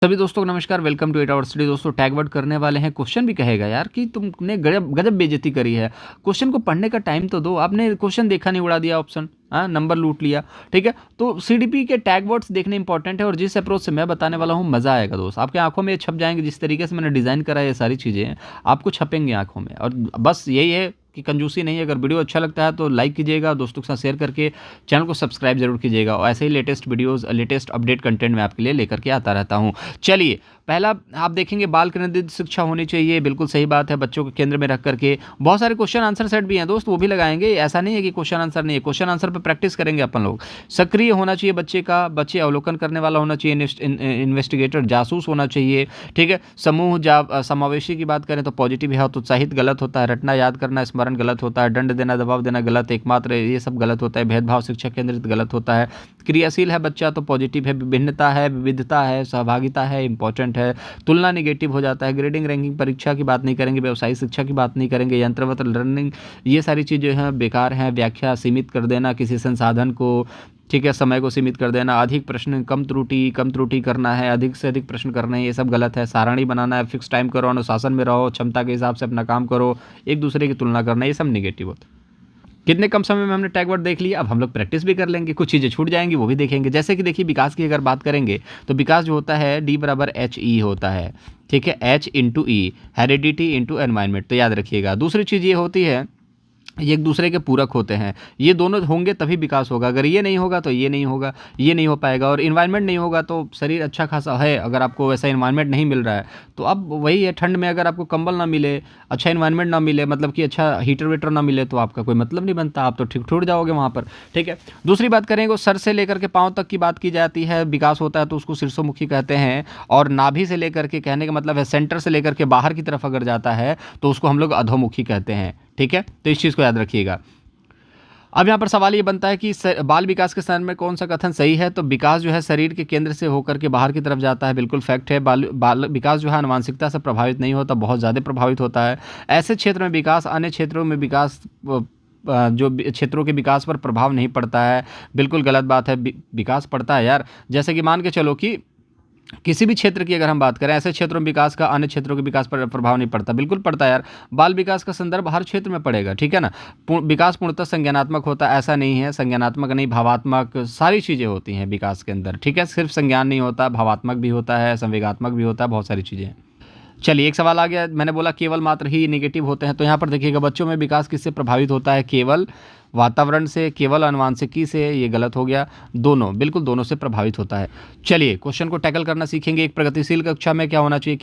सभी दोस्तों को नमस्कार। Welcome to 8 our study. दोस्तों टैग वर्ड करने वाले हैं। क्वेश्चन भी कहेगा यार कि तुमने गजब गजब बेइज्जती करी है। क्वेश्चन को पढ़ने का टाइम तो दो। आपने क्वेश्चन देखा नहीं, उड़ा दिया ऑप्शन, हाँ नंबर लूट लिया। ठीक है, तो सीडीपी के टैग वर्ड्स देखने इंपॉर्टेंट है और जिस अप्रोच से मैं बताने वाला हूँ मजा आएगा दोस्त। आपके आंखों में ये छप जाएंगे। जिस तरीके से मैंने डिजाइन करा है ये सारी चीजें आपको छपेंगे आंखों में। और बस यही है कि कंजूसी नहीं है। अगर वीडियो अच्छा लगता है तो लाइक कीजिएगा, दोस्तों के साथ शेयर करके चैनल को सब्सक्राइब जरूर कीजिएगा। और ऐसे ही latest videos, latest update content मैं आपके लिए लेकर के आता रहता हूँ। चलिए, पहला आप देखेंगे बाल केंद्रित शिक्षा होनी चाहिए। बिल्कुल सही बात है, बच्चों को केंद्र में रख करके। बहुत सारे क्वेश्चन आंसर सेट भी हैं दोस्त, वो भी लगाएंगे। ऐसा नहीं है कि क्वेश्चन आंसर नहीं है, क्वेश्चन आंसर पर प्रैक्टिस करेंगे अपन लोग। सक्रिय होना चाहिए बच्चे का, बच्चे अवलोकन करने वाला होना चाहिए, इन्वेस्टिगेटर जासूस होना चाहिए। ठीक है, समूह समावेशी की बात करें तो पॉजिटिव है, तो उत्साहित गलत होता है, रटना याद करना स्मरण गलत होता है, दंड देना दबाव देना गलत, एकमात्र ये सब गलत होता है, भेदभाव शिक्षा केंद्रित गलत होता है। क्रियाशील है बच्चा तो पॉजिटिव है, विभिन्नता है, विविधता है, सहभागिता है, इंपॉर्टेंट है। तुलना निगेटिव हो जाता है। ग्रेडिंग रैंकिंग परीक्षा की बात नहीं करेंगे, व्यवसायिक शिक्षा की बात नहीं करेंगे, यंत्रवत लर्निंग, ये सारी चीज़ें हैं बेकार हैं। व्याख्या सीमित कर देना किसी संसाधन को, ठीक है, समय को सीमित कर देना, अधिक प्रश्न कम त्रुटि करना है, अधिक से अधिक प्रश्न करने हैं, ये सब गलत है। सारणी बनाना है, फिक्स टाइम करो, अनुशासन में रहो, क्षमता के हिसाब से अपना काम करो, एक दूसरे की तुलना करना, ये सब निगेटिव होता है। कितने कम समय में हमने टैग वर्ड देख लिया। अब हम लोग प्रैक्टिस भी कर लेंगे, कुछ चीज़ें छूट जाएंगी वो भी देखेंगे। जैसे कि देखिए, विकास की अगर बात करेंगे तो विकास जो होता है D बराबर HE होता है। ठीक है, H into E, heredity into environment, तो याद रखिएगा। दूसरी चीज़ ये होती है, ये एक दूसरे के पूरक होते हैं। ये दोनों होंगे तभी विकास होगा। अगर ये नहीं होगा तो ये नहीं होगा, ये नहीं हो पाएगा। और इन्वायरमेंट नहीं होगा तो शरीर अच्छा खासा है, अगर आपको वैसा इन्वायरमेंट नहीं मिल रहा है तो अब वही है, ठंड में अगर आपको कंबल ना मिले, अच्छा इन्वायरमेंट ना मिले, मतलब कि अच्छा हीटर वीटर ना मिले, तो आपका कोई मतलब नहीं बनता, आप तो ठीक ठुट जाओगे वहाँ पर। ठीक है, दूसरी बात करेंगे, सर से लेकर के पाँव तक की बात की जाती है। विकास होता है तो उसको शीर्षोमुखी कहते हैं। और नाभि से लेकर के, कहने का मतलब है सेंटर से लेकर के बाहर की तरफ अगर जाता है तो उसको हम लोग अधोमुखी कहते हैं। ठीक है, तो इस चीज़ को याद रखिएगा। अब यहाँ पर सवाल ये बनता है कि बाल विकास के संदर्भ में कौन सा कथन सही है। तो विकास जो है शरीर के केंद्र से होकर के बाहर की तरफ जाता है, बिल्कुल फैक्ट है। बाल विकास जो है आनुवांशिकता से प्रभावित नहीं होता, बहुत ज़्यादा प्रभावित होता है। ऐसे क्षेत्र में विकास, अन्य क्षेत्रों में विकास, जो क्षेत्रों के विकास पर प्रभाव नहीं पड़ता है, बिल्कुल गलत बात है। विकास पड़ता है यार। जैसे कि मान के चलो कि किसी भी क्षेत्र की अगर हम बात करें, ऐसे क्षेत्रों में विकास का अन्य क्षेत्रों के विकास पर प्रभाव नहीं पड़ता, बिल्कुल पड़ता है यार। बाल विकास का संदर्भ हर क्षेत्र में पड़ेगा, ठीक है ना। विकास पूर्णतः संज्ञानात्मक होता है, ऐसा नहीं है। संज्ञानात्मक नहीं, भावात्मक सारी चीज़ें होती हैं विकास के अंदर। ठीक है, सिर्फ संज्ञान नहीं होता, भावात्मक भी होता है, संवेगात्मक भी होता है, बहुत सारी चीज़ें हैं। चलिए, एक सवाल आ गया। मैंने बोला केवल मात्र ही नेगेटिव होते हैं, तो यहाँ पर देखिएगा बच्चों में विकास किससे प्रभावित होता है? केवल वातावरण से, केवल आनुवंशिकी से, ये गलत हो गया। दोनों, बिल्कुल दोनों से प्रभावित होता है। चलिए, क्वेश्चन को टैकल करना सीखेंगे। एक प्रगतिशील कक्षा में क्या होना चाहिए?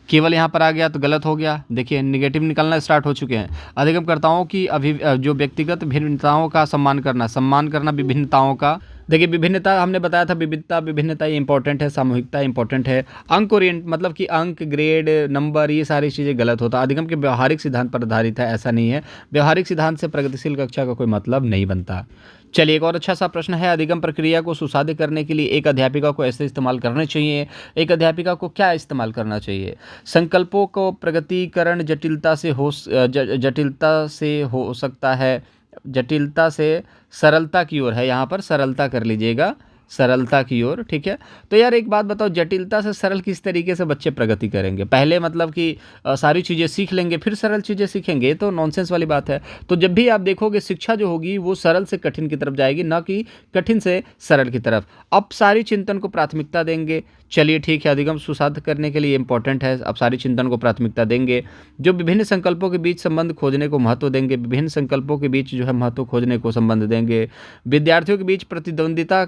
केवल यहाँ पर आ गया तो गलत हो गया। देखिए, निगेटिव निकलना स्टार्ट हो चुके हैं। अधिगमकर्ताओं की जो व्यक्तिगत भिन्नताओं का सम्मान करना विभिन्नताओं का। देखिए, विभिन्नता हमने बताया था, विविधता, विभिन्नता ये इंपॉर्टेंट है, सामूहिकता इंपॉर्टेंट है। अंक ओरिएंट, मतलब कि अंक, ग्रेड, नंबर, ये सारी चीज़ें गलत होता है। अधिगम के व्यवहारिक सिद्धांत पर आधारित है, ऐसा नहीं है। व्यवहारिक सिद्धांत से प्रगतिशील कक्षा का कोई मतलब नहीं बनता। चलिए, एक और अच्छा सा प्रश्न है। अधिगम प्रक्रिया को सुसाध्य करने के लिए एक अध्यापिका को ऐसे इस्तेमाल करने चाहिए। एक अध्यापिका को क्या इस्तेमाल करना चाहिए? संकल्पों को प्रगतीकरण जटिलता से हो सकता है, जटिलता से सरलता की ओर है, यहाँ पर सरलता कर लीजिएगा, सरलता की ओर। ठीक है, तो यार एक बात बताओ, जटिलता से सरल किस तरीके से बच्चे प्रगति करेंगे? पहले मतलब कि सारी चीज़ें सीख लेंगे फिर सरल चीज़ें सीखेंगे, तो नॉनसेंस वाली बात है। तो जब भी आप देखोगे शिक्षा जो होगी वो सरल से कठिन की तरफ जाएगी, ना कि कठिन से सरल की तरफ। अब सारी चिंतन को प्राथमिकता देंगे। चलिए ठीक है, अधिगम सुसाध्य करने के लिए इंपॉर्टेंट है। अब सारी चिंतन को प्राथमिकता देंगे। जो विभिन्न संकल्पों के बीच संबंध खोजने को महत्व देंगे, विभिन्न संकल्पों के बीच जो है महत्व खोजने को संबंध देंगे। विद्यार्थियों के बीच प्रतिद्वंदिता,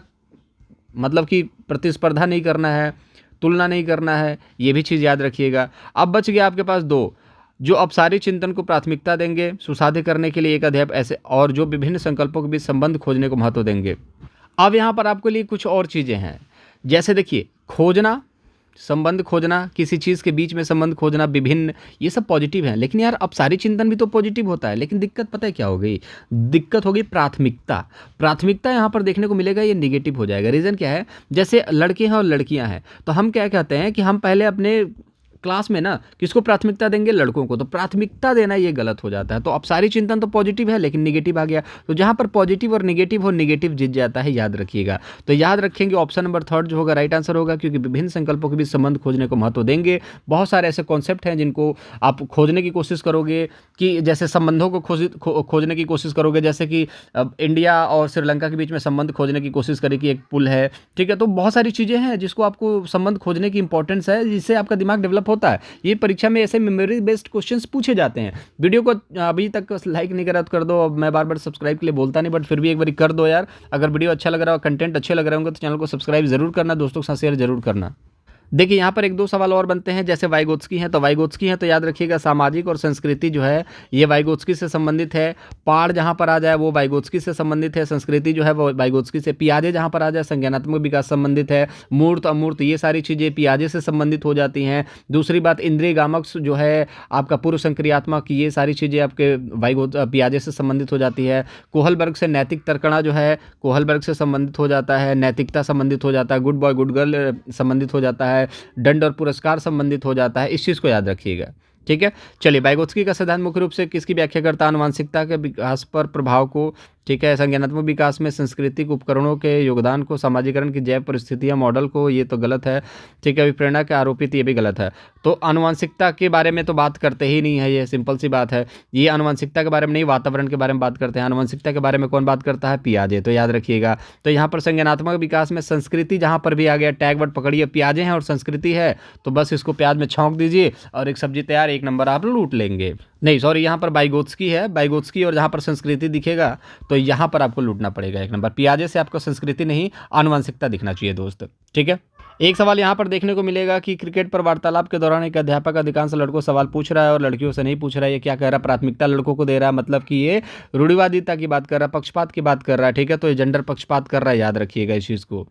मतलब कि प्रतिस्पर्धा नहीं करना है, तुलना नहीं करना है, ये भी चीज़ याद रखिएगा। अब बच गया आपके पास दो, जो अब सारी चिंतन को प्राथमिकता देंगे सुसाध्य करने के लिए एक अध्यापक ऐसे, और जो विभिन्न संकल्पों के बीच संबंध खोजने को महत्व देंगे। अब यहाँ पर आपके लिए कुछ और चीज़ें हैं, जैसे देखिए, खोजना, संबंध खोजना, किसी चीज़ के बीच में संबंध खोजना, विभिन्न, ये सब पॉजिटिव है। लेकिन यार अब सारी चिंतन भी तो पॉजिटिव होता है, लेकिन दिक्कत पता है क्या हो गई? दिक्कत हो गई प्राथमिकता। प्राथमिकता यहाँ पर देखने को मिलेगा, ये निगेटिव हो जाएगा। रीज़न क्या है? जैसे लड़के हैं और लड़कियाँ हैं, तो हम क्या कहते हैं कि हम पहले अपने क्लास में ना किसको प्राथमिकता देंगे, लड़कों को, तो प्राथमिकता देना ये गलत हो जाता है। तो अब सारी चिंतन तो पॉजिटिव है लेकिन निगेटिव आ गया, तो जहाँ पर पॉजिटिव और निगेटिव हो, निगेटिव जीत जाता है, याद रखिएगा। तो याद रखेंगे ऑप्शन नंबर थर्ड जो होगा राइट आंसर होगा, क्योंकि विभिन्न संकल्पों के बीच संबंध खोजने को महत्व देंगे। बहुत सारे ऐसे कॉन्सेप्ट हैं जिनको आप खोजने की कोशिश करोगे, कि जैसे संबंधों को खोजने की कोशिश करोगे, जैसे कि अब इंडिया और श्रीलंका के बीच में संबंध खोजने की कोशिश करें कि एक पुल है, ठीक है। तो बहुत सारी चीज़ें हैं जिसको आपको संबंध खोजने की इंपॉर्टेंस है, जिससे आपका दिमाग डेवलप होता है। ये परीक्षा में ऐसे मेमोरी बेस्ड क्वेश्चंस पूछे जाते हैं। वीडियो को अभी तक लाइक नहीं करा तो कर दो। अब मैं बार बार सब्सक्राइब के लिए बोलता नहीं, बट फिर भी एक बार कर दो यार। अगर वीडियो अच्छा लग रहा हो, कंटेंट अच्छे लग रहे होंगे तो चैनल को सब्सक्राइब जरूर करना, दोस्तों के साथ शेयर जरूर करना। देखिए यहाँ पर एक दो सवाल और बनते हैं, जैसे वाइगोत्स्की हैं, तो वाइगोत्स्की हैं तो याद रखिएगा सामाजिक और संस्कृति जो है ये वाइगोत्स्की से संबंधित है। पाड़ जहाँ पर आ जाए वो वाइगोत्स्की से संबंधित है, संस्कृति जो है वो वाइगोत्स्की से। पियाजे जहाँ पर आ जाए संज्ञानात्मक विकास संबंधित है। मूर्त अमूर्त ये सारी चीज़ें पियाजे से संबंधित हो जाती हैं। दूसरी बात इंद्रिय गामक जो है आपका पूर्व संक्रियात्मक, ये सारी चीज़ें आपके पियाजे से संबंधित हो जाती है। कोहलबर्ग से नैतिक तर्कणा जो है कोहलबर्ग से संबंधित हो जाता है, नैतिकता संबंधित हो जाता है, गुड बॉय गुड गर्ल संबंधित हो जाता है, दंड और पुरस्कार संबंधित हो जाता है। इस चीज को याद रखिएगा, ठीक है। चलिए, वाइगोत्स्की का सिद्धांत मुख्य रूप से किसकी व्याख्या करता है, आनुवांशिकता के विकास पर प्रभाव को, ठीक है, संज्ञानात्मक विकास में सांस्कृतिक उपकरणों के योगदान को, समाजीकरण की जैव परिस्थितियां मॉडल को, ये तो गलत है, ठीक है। विप्रेरणा के आरोपित, ये भी गलत है। तो आनुवांशिकता के बारे में तो बात करते ही नहीं है, ये सिंपल सी बात है। ये आनुवांशिकता के बारे में नहीं, वातावरण के बारे में बात करते हैं। आनुवांशिकता के बारे में कौन बात करता है, पियाजे, तो याद रखिएगा। तो यहाँ पर संज्ञानात्मक विकास में संस्कृति जहाँ पर भी आ गया, टैग वर्ड पकड़िए, पियाजे हैं और संस्कृति है, तो बस इसको प्याज में छौंक दीजिए और एक सब्जी तैयार, एक नंबर आप लूट लेंगे। नहीं सॉरी, यहाँ पर वाइगोत्स्की है, वाइगोत्स्की, और जहाँ पर संस्कृति दिखेगा तो यहाँ पर आपको लूटना पड़ेगा एक नंबर। पियाजे से आपको संस्कृति नहीं आनुवंशिकता दिखना चाहिए दोस्त, ठीक है। एक सवाल यहाँ पर देखने को मिलेगा कि क्रिकेट पर वार्तालाप के दौरान एक अध्यापक अधिकांश लड़कों से सवाल पूछ रहा है और लड़कियों से नहीं पूछ रहा है। ये क्या कह रहा है, प्राथमिकता लड़कों को दे रहा है, मतलब कि ये रूढ़िवादिता की बात कर रहा है, पक्षपात की बात कर रहा है, ठीक है। तो ये जेंडर पक्षपात कर रहा है, याद रखिएगा इस चीज़ को।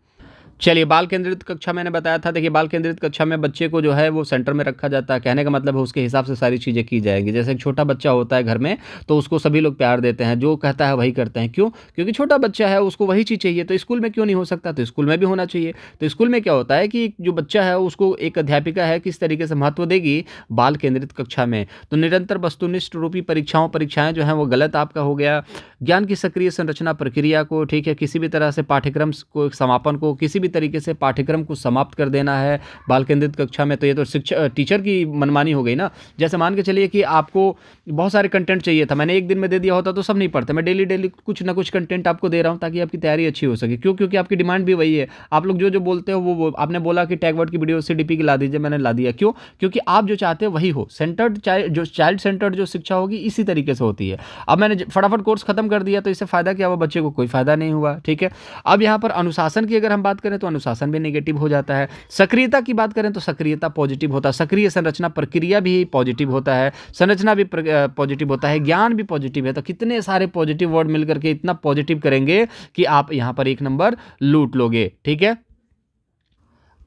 चलिए, बाल केंद्रित कक्षा मैंने बताया था। देखिए, बाल केंद्रित कक्षा में बच्चे को जो है वो सेंटर में रखा जाता है। कहने का मतलब है उसके हिसाब से सारी चीज़ें की जाएंगी। जैसे एक छोटा बच्चा होता है घर में, तो उसको सभी लोग प्यार देते हैं, जो कहता है वही करते हैं। क्यों? क्योंकि छोटा बच्चा है, उसको वही चीज़ चाहिए। तो स्कूल में क्यों नहीं हो सकता, तो स्कूल में भी होना चाहिए। तो स्कूल में क्या होता है कि जो बच्चा है उसको एक अध्यापिका है किस तरीके से महत्व देगी, बाल केंद्रित कक्षा में। तो निरंतर वस्तुनिष्ठ रूपी परीक्षाएं जो हैं वो गलत आपका हो गया। ज्ञान की सक्रिय संरचना प्रक्रिया को, ठीक है, किसी भी तरह से पाठ्यक्रम को, समापन को, किसी भी तरीके से पाठ्यक्रम को समाप्त कर देना है बाल केंद्रित कक्षा में। तो ये तो शिक्षक टीचर की मनमानी हो गई ना। जैसे मान के चलिए कि आपको बहुत सारे कंटेंट चाहिए था, मैंने एक दिन में दे दिया होता तो सब नहीं पढ़ते। मैं डेली डेली कुछ ना कुछ कंटेंट आपको दे रहा हूँ ताकि आपकी तैयारी अच्छी हो सके। क्यों? क्योंकि आपकी डिमांड भी वही है। आप लोग जो जो बोलते हो वो आपने बोला कि टैग वर्ड की वीडियो CDP की ला दीजिए, मैंने ला दिया। क्यों? क्योंकि आप जो चाहते हो वही हो। सेंटर्ड चाइल्ड सेंटर्ड जो शिक्षा होगी इसी तरीके से होती है। अब मैंने फटाफट कोर्स खत्म कर दिया तो इससे फायदा क्या हुआ, बच्चे को कोई फायदा नहीं हुआ, ठीक है। अब यहाँ पर अनुशासन की अगर हम बात करें तो अनुशासन भी नेगेटिव हो जाता है। सक्रियता की बात करें तो सक्रियता पॉजिटिव होता है। सक्रिय संरचना प्रक्रिया भी पॉजिटिव होता है, संरचना भी पॉजिटिव होता है, ज्ञान भी पॉजिटिव है। तो कितने सारे पॉजिटिव वर्ड मिलकर के इतना पॉजिटिव करेंगे कि आप यहां पर एक नंबर लूट लोगे, ठीक है।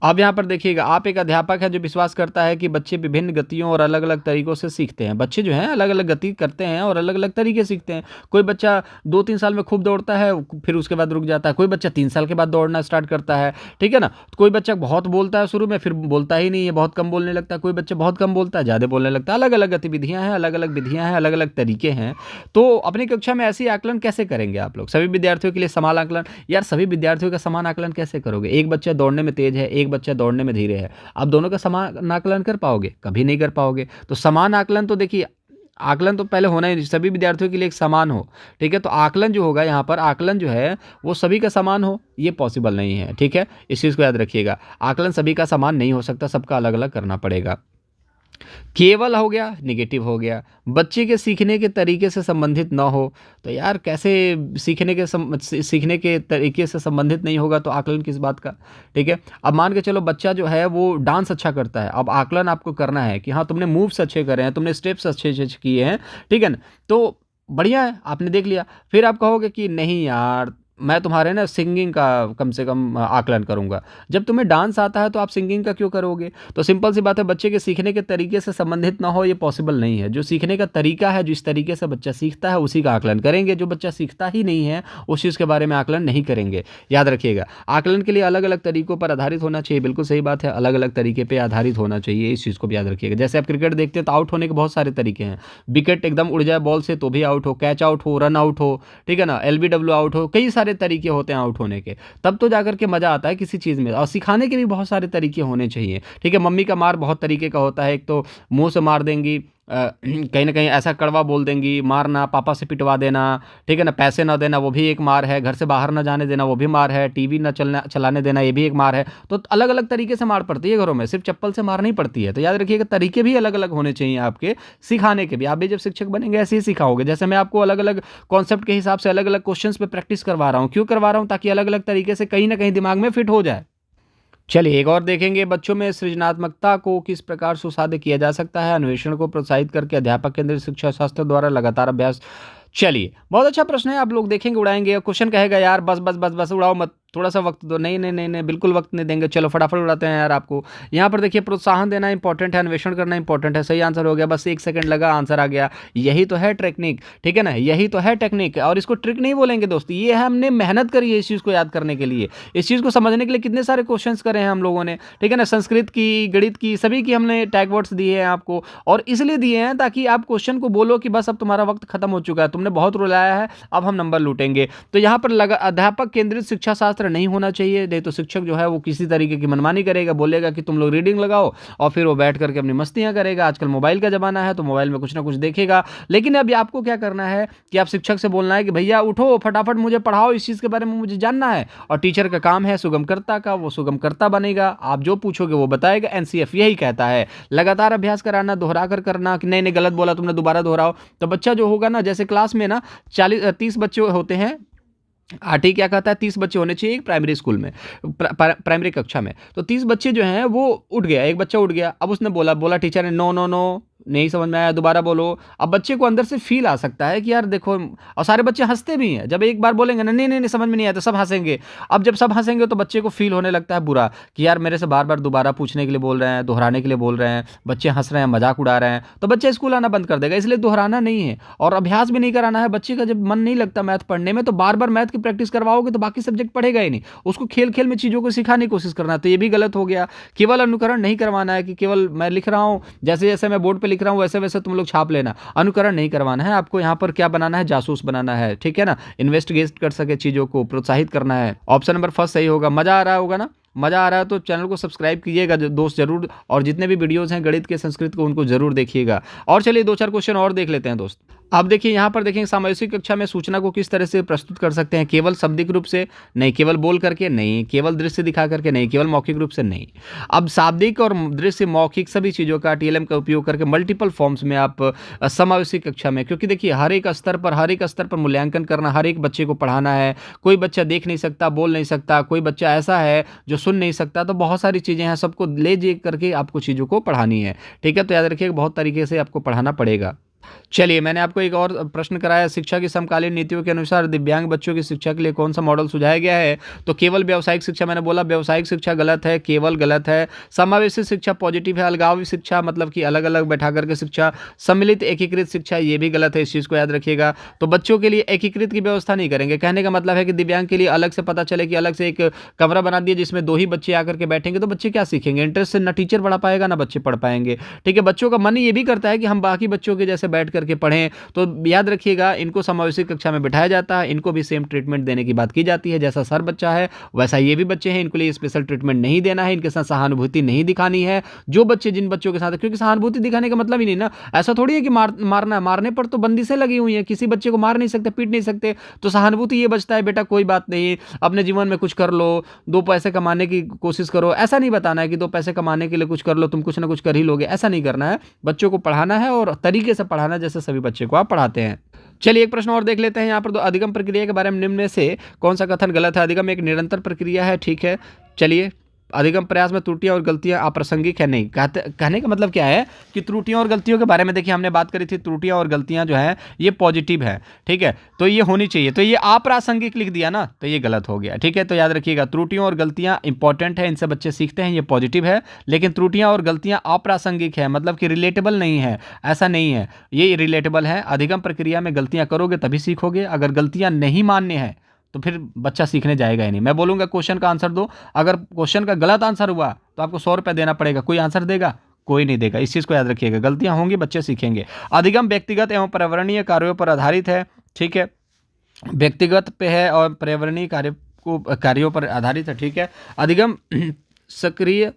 अब यहाँ पर देखिएगा, आप एक अध्यापक है जो विश्वास करता है कि बच्चे विभिन्न गतियों और अलग अलग तरीकों से सीखते हैं। बच्चे जो हैं अलग अलग गति करते हैं और अलग अलग तरीके सीखते हैं। कोई बच्चा 2-3 साल में खूब दौड़ता है, फिर उसके बाद रुक जाता है। कोई बच्चा 3 साल के बाद दौड़ना स्टार्ट करता है, ठीक है ना। कोई बच्चा बहुत बोलता है शुरू में, फिर बोलता ही नहीं है, बहुत कम बोलने लगता है। कोई बच्चा बहुत कम बोलता है, ज़्यादा बोलने लगता है। अलग अलग गतिविधियाँ हैं, अलग अलग विधियाँ हैं, अलग अलग तरीके हैं। तो अपनी कक्षा में ऐसी आकलन कैसे करेंगे आप लोग? सभी विद्यार्थियों के लिए समान आकलन, यार सभी विद्यार्थियों का समान आकलन कैसे करोगे? एक बच्चा दौड़ने में तेज है, एक बच्चा दौड़ने में धीरे है, आप दोनों का समान आकलन कर पाओगे? कभी नहीं कर पाओगे। तो समान आकलन तो देखिए, आकलन तो पहले होना ही, सभी विद्यार्थियों के लिए एक समान हो, ठीक है। तो आकलन जो होगा यहाँ पर, आकलन जो है वो सभी का समान हो, ये पॉसिबल नहीं है, ठीक है। इस चीज़ को याद रखिएगा, आकलन सभी का समान नहीं हो सकता, सबका अलग अलग करना पड़ेगा। केवल हो गया, निगेटिव हो गया। बच्चे के सीखने के तरीके से संबंधित ना हो, तो यार कैसे सीखने के तरीके से संबंधित नहीं होगा तो आकलन किस बात का, ठीक है। अब मान के चलो बच्चा जो है वो डांस अच्छा करता है, अब आकलन आपको करना है कि हाँ तुमने मूव्स अच्छे करे हैं, तुमने स्टेप्स अच्छे अच्छे किए हैं, ठीक है ना। तो बढ़िया है, आपने देख लिया। फिर आप कहोगे कि नहीं यार मैं तुम्हारे ना सिंगिंग का कम से कम आकलन करूँगा। जब तुम्हें डांस आता है तो आप सिंगिंग का क्यों करोगे? तो सिंपल सी बात है, बच्चे के सीखने के तरीके से संबंधित ना हो ये पॉसिबल नहीं है। जो सीखने का तरीका है, जिस तरीके से बच्चा सीखता है उसी का आकलन करेंगे। जो बच्चा सीखता ही नहीं है उस चीज़ के बारे में आकलन नहीं करेंगे। याद रखिएगा, आकलन के लिए अलग-अलग तरीकों पर आधारित होना चाहिए। बिल्कुल सही बात है, अलग-अलग तरीके पे आधारित होना चाहिए, इस चीज़ को भी याद रखिएगा। जैसे आप क्रिकेट देखते हैं तो आउट होने के बहुत सारे तरीके हैं। विकेट एकदम उड़ जाए बॉल से तो भी आउट हो, कैच आउट हो, रन आउट हो, ठीक है ना, एलबीडब्ल्यू आउट हो, कई सारे तरीके होते हैं आउट होने के। तब तो जाकर के मज़ा आता है किसी चीज़ में। और सिखाने के भी बहुत सारे तरीके होने चाहिए, ठीक है। मम्मी का मार बहुत तरीके का होता है। एक तो मुँह से मार देंगी, कहीं न कहीं ऐसा कड़वा बोल देंगी, मारना, पापा से पिटवा देना, ठीक है ना, पैसे ना देना वो भी एक मार है, घर से बाहर ना जाने देना वो भी मार है, टीवी ना चलाने देना ये भी एक मार है। तो अलग-अलग तरीके से मार पड़ती है घरों में, सिर्फ़ चप्पल से मार नहीं पड़ती है। तो याद रखिएगा, तरीके भी अलग-अलग होने चाहिए आपके सिखाने के भी। आप भी जब शिक्षक बनेंगे ऐसे ही सिखाओगे। जैसे मैं आपको अलग-अलग कॉन्सेप्ट के हिसाब से अलग-अलग क्वेश्चंस पे प्रैक्टिस करवा रहा हूँ। क्यों करवा रहा हूँ? ताकि अलग-अलग तरीके से कहीं न कहीं दिमाग में फिट हो जाए। चलिए एक और देखेंगे, बच्चों में सृजनात्मकता को किस प्रकार सुसाध्य किया जा सकता है? अन्वेषण को प्रोत्साहित करके अध्यापक केंद्रित शिक्षा शास्त्र द्वारा लगातार अभ्यास। चलिए, बहुत अच्छा प्रश्न है, आप लोग देखेंगे उड़ाएँगे। क्वेश्चन कहेगा यार बस, बस, बस, बस उड़ाओ मत, थोड़ा-सा वक़्त दो। नहीं, नहीं, नहीं, नहीं, बिल्कुल वक़्त नहीं देंगे। चलो फटाफट उड़ाते हैं यार आपको। यहाँ पर देखिए, प्रोत्साहन देना इंपॉर्टेंट है, अन्वेषण करना इंपॉर्टेंट है। सही आंसर हो गया, बस 1 सेकंड लगा, आंसर आ गया। यही तो है टेक्निक, ठीक है ना? यही तो है टेक्निक, और इसको ट्रिक नहीं बोलेंगे दोस्त। ये है, हमने मेहनत करी है इस चीज़ को याद करने के लिए। इस चीज़ को समझने के लिए कितने सारे क्वेश्चंस करे हैं हम लोगों ने, ठीक है ना? संस्कृत की, गणित की, सभी की हमने टैग वर्ड्स दिए हैं आपको, और इसलिए दिए हैं ताकि आप क्वेश्चन को बोलो कि बस अब तुम्हारा वक़्त खत्म हो चुका है, तुमने बहुत रुलाया है, अब हम नंबर लूटेंगे। तो यहाँ पर लगा अध्यापक केंद्रित शिक्षा शास्त्र नहीं होना चाहिए। नहीं तो शिक्षक जो है वो किसी तरीके की मनमानी करेगा, बोलेगा कि तुम लोग रीडिंग लगाओ, और फिर वो बैठ करके अपनी मस्तियां करेगा। आजकल मोबाइल का ज़माना है तो मोबाइल में कुछ ना कुछ देखेगा। लेकिन अभी आपको क्या करना है कि आप शिक्षक से बोलना है कि भैया उठो, फटाफट मुझे पढ़ाओ, इस चीज़ के बारे में मुझे जानना है। और टीचर का काम है सुगमकर्ता का, वो सुगमकर्ता बनेगा। आप जो पूछोगे वो बताएगा। एनसीएफ यही कहता है, लगातार अभ्यास कराना, दोहरा कर करना, कि नहीं नहीं गलत बोला तुमने, दोबारा दोहराओ। तो बच्चा जो होगा ना, जैसे क्लास में ना 30 बच्चे होते हैं, आरटी क्या कहता है 30 बच्चे होने चाहिए एक प्राइमरी स्कूल में, प्राइमरी कक्षा में। तो 30 बच्चे जो हैं वो उठ गया, एक बच्चा उठ गया। अब उसने बोला बोला टीचर ने नो नो नो, नहीं समझ में आया, दोबारा बोलो। अब बच्चे को अंदर से फील आ सकता है कि यार देखो, और सारे बच्चे हंसते भी हैं। जब एक बार बोलेंगे ना नहीं नहीं नहीं समझ में नहीं आया, तो सब हंसेंगे। अब जब सब हंसेंगे तो बच्चे को फील होने लगता है बुरा, कि यार मेरे से बार बार दोबारा पूछने के लिए बोल रहे हैं, दोहराने के लिए बोल रहे हैं, बच्चे हंस रहे हैं, मजाक उड़ा रहे हैं, तो बच्चे स्कूल आना बंद कर देगा। इसलिए दोहराना नहीं है और अभ्यास भी नहीं कराना है। बच्चे का जब मन नहीं लगता मैथ पढ़ने में, तो बार बार मैथ की प्रैक्टिस करवाओगे तो बाकी सब्जेक्ट पढ़ेगा ही नहीं। उसको खेल खेल में चीज़ों को सिखाने की कोशिश करना है। तो ये भी गलत हो गया। केवल अनुकरण नहीं करवाना है कि केवल मैं लिख रहा हूँ, जैसे जैसे मैं बोर्ड पे लिख रहा हूँ वैसे वैसे तुम लोग छाप लेना। अनुकरण नहीं करवाना है आपको। यहाँ पर क्या बनाना है, जासूस बनाना है, ठीक है ना? इन्वेस्टिगेट कर सके चीज़ों को, प्रोत्साहित करना है। ऑप्शन नंबर फर्स्ट सही होगा। मज़ा आ रहा होगा ना? मज़ा आ रहा है तो चैनल को सब्सक्राइब कीजिएगा दोस्त ज़रूर, और जितने भी वीडियोज़ हैं गणित के, संस्कृत को, उनको ज़रूर देखिएगा। और चलिए 2-4 क्वेश्चन और देख लेते हैं दोस्त। अब देखिए यहाँ पर देखेंगे, सामाजिक कक्षा में सूचना को किस तरह से प्रस्तुत कर सकते हैं? केवल शाब्दिक रूप से नहीं, केवल बोल करके नहीं, केवल दृश्य दिखा करके नहीं, केवल मौखिक रूप से नहीं। अब शाब्दिक और दृश्य, मौखिक सभी चीज़ों का टीएलएम का उपयोग करके मल्टीपल फॉर्म्स में आप समावेशी कक्षा में, क्योंकि देखिए हर एक स्तर पर मूल्यांकन करना, हर एक बच्चे को पढ़ाना है। कोई बच्चा देख नहीं सकता, बोल नहीं सकता, कोई बच्चा ऐसा है जो सुन नहीं सकता, तो बहुत सारी चीज़ें हैं, सबको ले जे करके आपको चीज़ों को पढ़ानी है, ठीक है? तो याद रखिएगा बहुत तरीके से आपको पढ़ाना पड़ेगा। चलिए मैंने आपको एक और प्रश्न कराया, शिक्षा की समकालीन नीतियों के अनुसार दिव्यांग बच्चों की शिक्षा के लिए कौन सा मॉडल सुझाया गया है? तो केवल व्यावसायिक शिक्षा, मैंने बोला व्यावसायिक शिक्षा गलत है, केवल गलत है। समावेशी शिक्षा पॉजिटिव है। अलगावी शिक्षा मतलब कि अलग अलग बैठा करके शिक्षा। सम्मिलित एकीकृत शिक्षा ये भी गलत है, इस चीज़ को याद रखिएगा। तो बच्चों के लिए एकीकृत की व्यवस्था नहीं करेंगे। कहने का मतलब है कि दिव्यांग के लिए अलग से पता चले कि अलग से एक कमरा बना दिए जिसमें 2 ही बच्चे आकर के बैठेंगे, तो बच्चे क्या सीखेंगे? इंटरेस्ट से ना टीचर पढ़ा पाएगा ना बच्चे पढ़ पाएंगे, ठीक है? बच्चों का मन ये भी करता है कि हम बाकी बच्चों के जैसे बैठ करके पढ़ें। तो याद रखिएगा, इनको समावेशी कक्षा में बिठाया जाता है, इनको भी सेम ट्रीटमेंट देने की बात की जाती है। जैसा सर बच्चा है वैसा ये भी बच्चे हैं, इनको लिए स्पेशल ट्रीटमेंट नहीं देना है, इनके साथ सहानुभूति नहीं दिखानी है। जो बच्चे जिन बच्चों के साथ, क्योंकि सहानुभूति दिखाने का मतलब ही नहीं ना, ऐसा थोड़ी है कि मारना है। मारने पर तो बंदिशें लगी हुई हैं, किसी बच्चे को मार नहीं सकते, पीट नहीं सकते। तो सहानुभूति ये बचता है, बेटा कोई बात नहीं, अपने जीवन में कुछ कर लो, 2 पैसे कमाने की कोशिश करो। ऐसा नहीं बताना है कि 2 पैसे कमाने के लिए कुछ कर लो, तुम कुछ ना कुछ कर ही लोगे, ऐसा नहीं करना है। बच्चों को पढ़ाना है और तरीके से पढ़ाना है, जैसे सभी बच्चे को आप पढ़ाते हैं। चलिए एक प्रश्न और देख लेते हैं यहाँ पर। तो अधिगम प्रक्रिया के बारे में निम्न में से कौन सा कथन गलत है? अधिगम एक निरंतर प्रक्रिया है, ठीक है। चलिए अधिगम प्रयास में त्रुटियां और गलतियां अप्रासंगिक है, नहीं। कहने का मतलब क्या है कि त्रुटियों और गलतियों के बारे में देखिए हमने बात करी थी, त्रुटियां और गलतियां जो है ये पॉजिटिव है, ठीक है, तो ये होनी चाहिए, तो ये अप्रासंगिक लिख दिया ना, तो ये गलत हो गया, ठीक है। तो याद रखिएगा त्रुटियों और गलतियां इंपॉर्टेंट है, इनसे बच्चे सीखते हैं, ये पॉजिटिव है, लेकिन त्रुटियां और गलतियां अप्रासंगिक है, मतलब कि रिलेटेबल नहीं है, ऐसा नहीं है, ये रिलेटेबल है। अधिगम प्रक्रिया में गलतियां करोगे तभी सीखोगे, अगर गलतियां नहीं मानने हैं तो फिर बच्चा सीखने जाएगा ही नहीं। मैं बोलूंगा क्वेश्चन का आंसर दो, अगर क्वेश्चन का गलत आंसर हुआ तो आपको 100 रुपये देना पड़ेगा, कोई आंसर देगा? कोई नहीं देगा। इस चीज को याद रखिएगा, गलतियां होंगी, बच्चे सीखेंगे। अधिगम व्यक्तिगत एवं पर्यावरणीय कार्यों पर आधारित है, ठीक है, व्यक्तिगत पे है और पर्यावरणीय कार्यों पर आधारित है, ठीक है। अधिगम सक्रिय,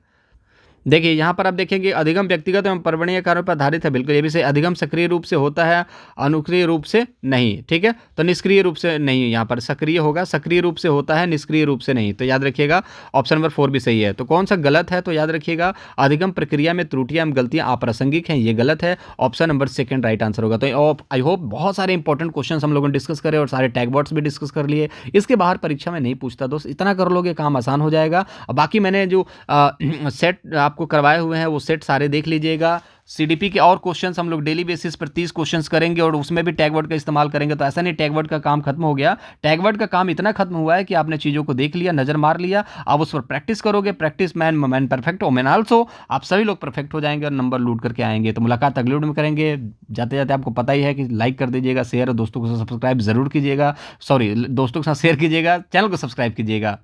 देखिए यहाँ पर आप देखेंगे अधिगम व्यक्तिगत एवं पर्यावरणीय कार्यों पर आधारित है, बिल्कुल ये भी सही। अधिगम सक्रिय रूप से होता है, अनुक्रिय रूप से नहीं, ठीक है, तो निष्क्रिय रूप से नहीं, यहाँ पर सक्रिय होगा, सक्रिय रूप से होता है, निष्क्रिय रूप से नहीं, तो याद रखिएगा ऑप्शन नंबर 4 भी सही है। तो कौन सा गलत है? तो याद रखिएगा अधिगम प्रक्रिया में त्रुटियां एवं गलतियां अप्रासंगिक हैं, ये गलत है, ऑप्शन नंबर 2 राइट आंसर होगा। तो आई होप बहुत सारे इंपॉर्टेंट क्वेश्चन हम लोगों ने डिस्कस करे और सारे टैग वर्ड्स भी डिस्कस कर लिए। इसके बाहर परीक्षा में नहीं पूछता दोस्त, इतना कर लोगे काम आसान हो जाएगा। बाकी मैंने जो सेट आपको करवाए हुए हैं वो सेट सारे देख लीजिएगा। सीडीपी के और क्वेश्चंस हम लोग डेली बेसिस पर 30 क्वेश्चंस करेंगे और उसमें भी टैग वर्ड का इस्तेमाल करेंगे। तो ऐसा नहीं टैग वर्ड का काम खत्म हो गया, टैग वर्ड का काम इतना खत्म हुआ है कि आपने चीज़ों को देख लिया, नज़र मार लिया, अब उस पर प्रैक्टिस करोगे। Practice man perfect, man also, आप सभी लोग परफेक्ट हो जाएंगे और नंबर लूट करके आएंगे। तो मुलाकात अगले वीडियो में करेंगे। जाते जाते आपको पता ही है कि लाइक कर दीजिएगा, शेयर और दोस्तों को सब्सक्राइब जरूर कीजिएगा, सॉरी दोस्तों के साथ शेयर कीजिएगा, चैनल को सब्सक्राइब कीजिएगा।